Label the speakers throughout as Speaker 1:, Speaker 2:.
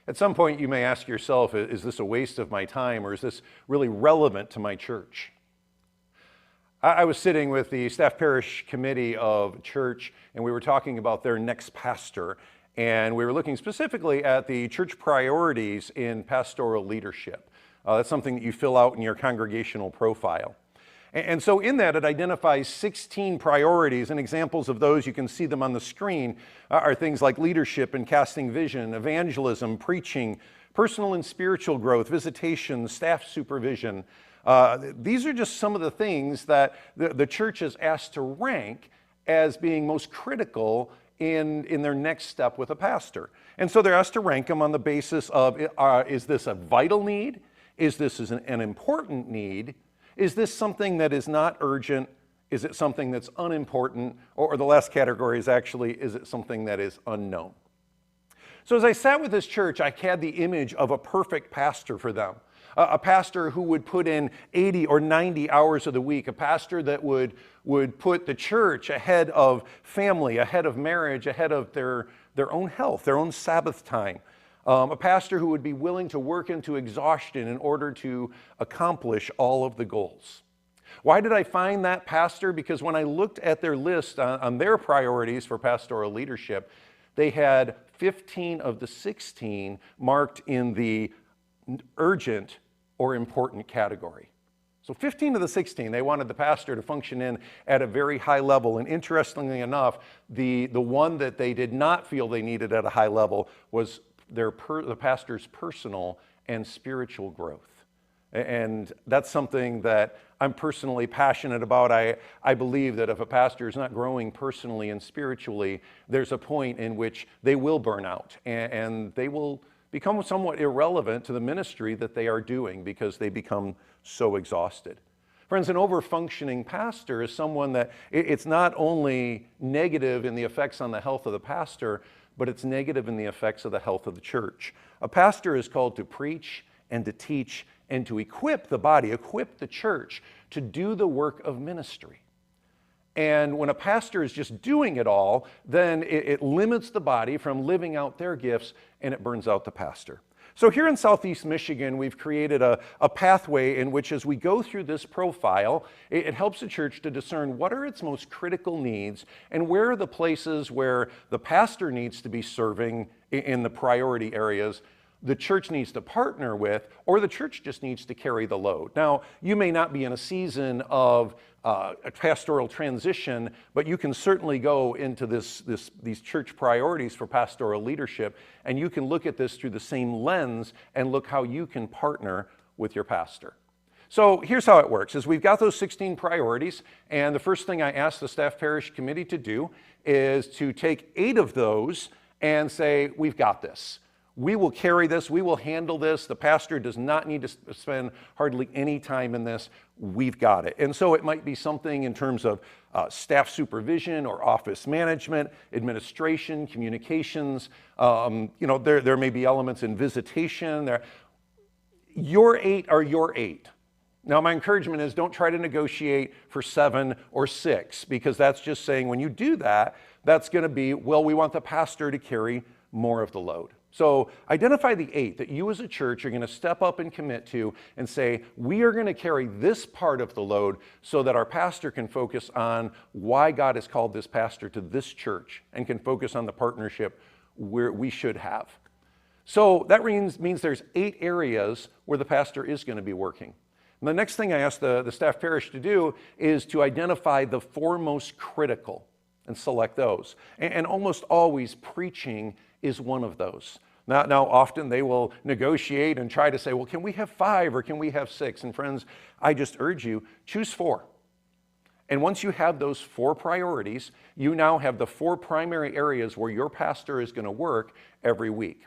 Speaker 1: At some point, you may ask yourself, is this a waste of my time, or is this really relevant to my church? I was sitting with the staff parish committee of church, and we were talking about their next pastor, and we were looking specifically at the church priorities in pastoral leadership. That's something that you fill out in your congregational profile. And so in that, it identifies 16 priorities, and examples of those, you can see them on the screen, are things like leadership and casting vision, evangelism, preaching, personal and spiritual growth, visitation, staff supervision. These are just some of the things that the church is asked to rank as being most critical in their next step with a pastor. And so they're asked to rank them on the basis of, is this a vital need? Is this an important need? Is this something that is not urgent? Is it something that's unimportant? Or the last category is actually, is it something that is unknown? So as I sat with this church, I had the image of a perfect pastor for them. A pastor who would put in 80 or 90 hours of the week, a pastor that would put the church ahead of family, ahead of marriage, ahead of their own health, their own Sabbath time. A pastor who would be willing to work into exhaustion in order to accomplish all of the goals. Why did I find that pastor? Because when I looked at their list on their priorities for pastoral leadership, they had 15 of the 16 marked in the urgent or important category. So 15 of the 16, they wanted the pastor to function in at a very high level. And interestingly enough, the one that they did not feel they needed at a high level was the pastor's personal and spiritual growth. And that's something that I'm personally passionate about. I believe that if a pastor is not growing personally and spiritually, there's a point in which they will burn out and they will become somewhat irrelevant to the ministry that they are doing because they become so exhausted. Friends, an overfunctioning pastor is someone that it's not only negative in the effects on the health of the pastor, but it's negative in the effects of the health of the church. A pastor is called to preach and to teach and to equip the body, equip the church to do the work of ministry. And when a pastor is just doing it all, then it limits the body from living out their gifts, and it burns out the pastor. So here in Southeast Michigan, we've created a pathway in which, as we go through this profile, it helps the church to discern what are its most critical needs and where are the places where the pastor needs to be serving in the priority areas, the church needs to partner with, or the church just needs to carry the load. Now, you may not be in a season of a pastoral transition, but you can certainly go into these church priorities for pastoral leadership, and you can look at this through the same lens and look how you can partner with your pastor. So here's how it works, is we've got those 16 priorities, and the first thing I asked the staff parish committee to do is to take 8 of those and say, we've got this. We will carry this, we will handle this. The pastor does not need to spend hardly any time in this. We've got it. And so it might be something in terms of staff supervision or office management, administration, communications. There may be elements in visitation. Your 8 are your 8. Now, my encouragement is don't try to negotiate for 7 or 6, because that's just saying when you do that, that's going to be, well, we want the pastor to carry more of the load. So identify the 8 that you as a church are going to step up and commit to and say, we are going to carry this part of the load so that our pastor can focus on why God has called this pastor to this church and can focus on the partnership where we should have. So that means there's 8 areas where the pastor is going to be working. And the next thing I asked the staff parish to do is to identify the 4 most critical and select those. And almost always preaching is one of those. Now, often they will negotiate and try to say, well, can we have 5 or can we have 6? And friends, I just urge you, choose 4. And once you have those 4 priorities, you now have the 4 primary areas where your pastor is going to work every week.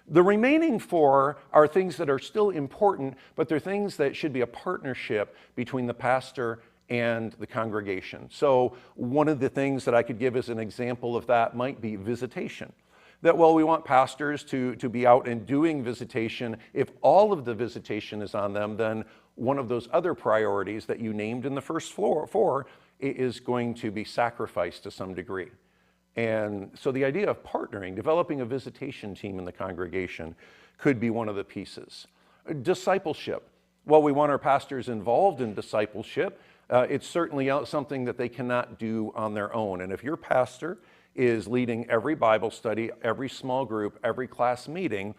Speaker 1: The remaining 4 are things that are still important, but they're things that should be a partnership between the pastor and the congregation. So one of the things that I could give as an example of that might be visitation. That, well, we want pastors to be out and doing visitation. If all of the visitation is on them, then one of those other priorities that you named in the first 4 is going to be sacrificed to some degree. And so the idea of partnering, developing a visitation team in the congregation could be one of the pieces. Discipleship. While we want our pastors involved in discipleship, it's certainly something that they cannot do on their own. And if your pastor is leading every Bible study, every small group, every class meeting,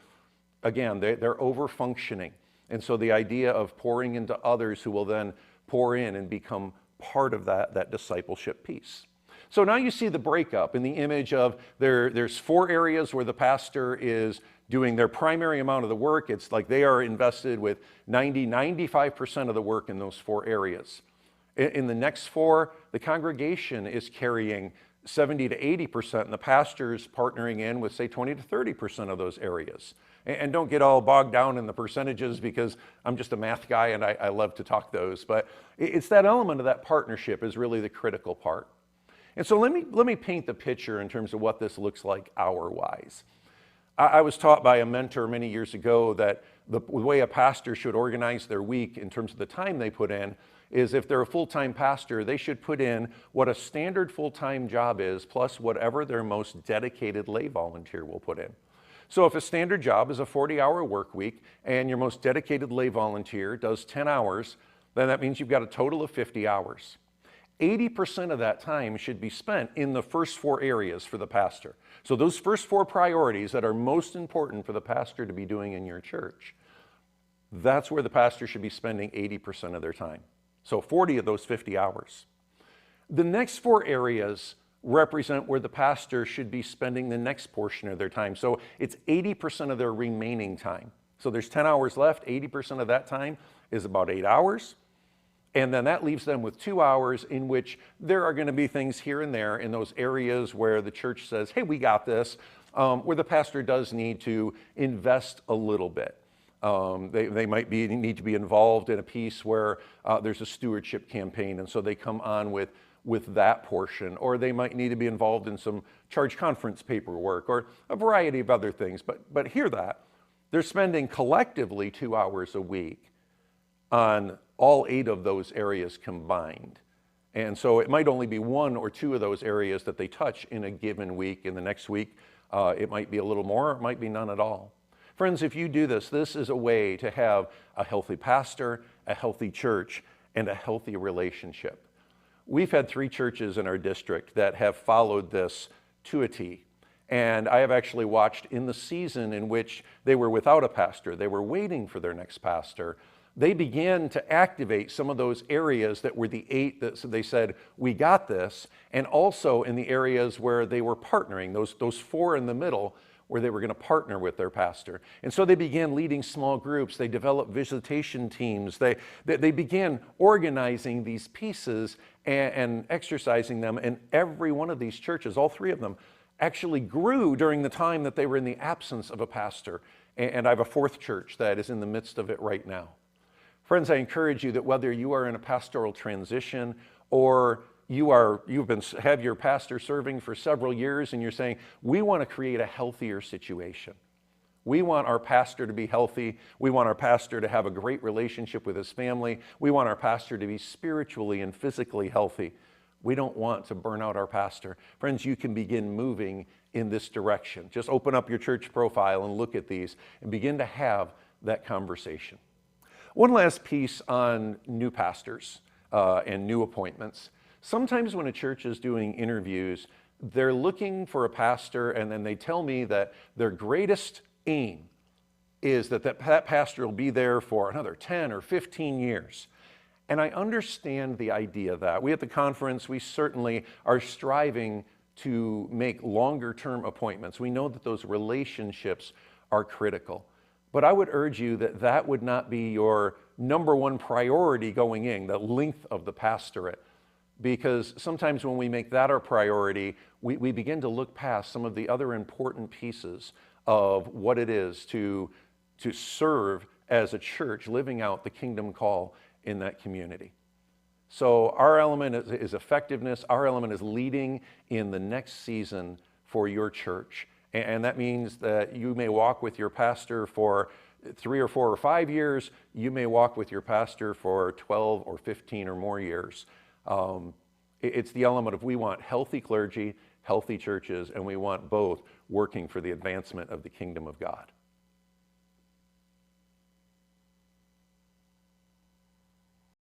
Speaker 1: again, they're overfunctioning. And so the idea of pouring into others who will then pour in and become part of that discipleship piece. So now you see the breakup in the image of there's 4 areas where the pastor is doing their primary amount of the work. It's like they are invested with 95% of the work in those 4 areas. In the next 4, the congregation is carrying 70 to 80%, and the pastor's partnering in with, say, 20 to 30% of those areas. And don't get all bogged down in the percentages, because I'm just a math guy and I love to talk those. But it's that element of that partnership is really the critical part. And so let me paint the picture in terms of what this looks like hour-wise. I was taught by a mentor many years ago that the way a pastor should organize their week in terms of the time they put in is, if they're a full-time pastor, they should put in what a standard full-time job is plus whatever their most dedicated lay volunteer will put in. So if a standard job is a 40-hour work week and your most dedicated lay volunteer does 10 hours, then that means you've got a total of 50 hours. 80% of that time should be spent in the first 4 areas for the pastor. So those first 4 priorities that are most important for the pastor to be doing in your church, that's where the pastor should be spending 80% of their time. So 40 of those 50 hours. The next 4 areas represent where the pastor should be spending the next portion of their time. So it's 80% of their remaining time. So there's 10 hours left. 80% of that time is about 8 hours. And then that leaves them with 2 hours in which there are going to be things here and there in those areas where the church says, hey, we got this, where the pastor does need to invest a little bit. They might need to be involved in a piece where there's a stewardship campaign, and so they come on with that portion. Or they might need to be involved in some charge conference paperwork or a variety of other things. But hear that. They're spending collectively 2 hours a week on all 8 of those areas combined. And so it might only be 1 or 2 of those areas that they touch in a given week. In the next week, it might be a little more, it might be none at all. Friends, if you do this, this is a way to have a healthy pastor, a healthy church, and a healthy relationship. We've had 3 churches in our district that have followed this to a T. And I have actually watched in the season in which they were without a pastor, they were waiting for their next pastor, they began to activate some of those areas that were the 8 that they said, we got this, and also in the areas where they were partnering, those 4 in the middle, where they were going to partner with their pastor. And so they began leading small groups, they developed visitation teams, they began organizing these pieces and exercising them, and every one of these churches, all 3 of them, actually grew during the time that they were in the absence of a pastor. And I have a 4th church that is in the midst of it right now. Friends, I encourage you that whether you are in a pastoral transition or have your pastor serving for several years and you're saying, we want to create a healthier situation. We want our pastor to be healthy. We want our pastor to have a great relationship with his family. We want our pastor to be spiritually and physically healthy. We don't want to burn out our pastor. Friends, you can begin moving in this direction. Just open up your church profile and look at these and begin to have that conversation. One last piece on new pastors and new appointments. Sometimes when a church is doing interviews, they're looking for a pastor, and then they tell me that their greatest aim is that pastor will be there for another 10 or 15 years. And I understand the idea of that. We at the conference, we certainly are striving to make longer-term appointments. We know that those relationships are critical. But I would urge you that that would not be your number 1 priority going in, the length of the pastorate. Because sometimes when we make that our priority, we begin to look past some of the other important pieces of what it is to serve as a church, living out the kingdom call in that community. So our element is effectiveness. Our element is leading in the next season for your church. And that means that you may walk with your pastor for 3 or 4 or 5 years. You may walk with your pastor for 12 or 15 or more years. It's the element of we want healthy clergy, healthy churches, and we want both working for the advancement of the kingdom of God.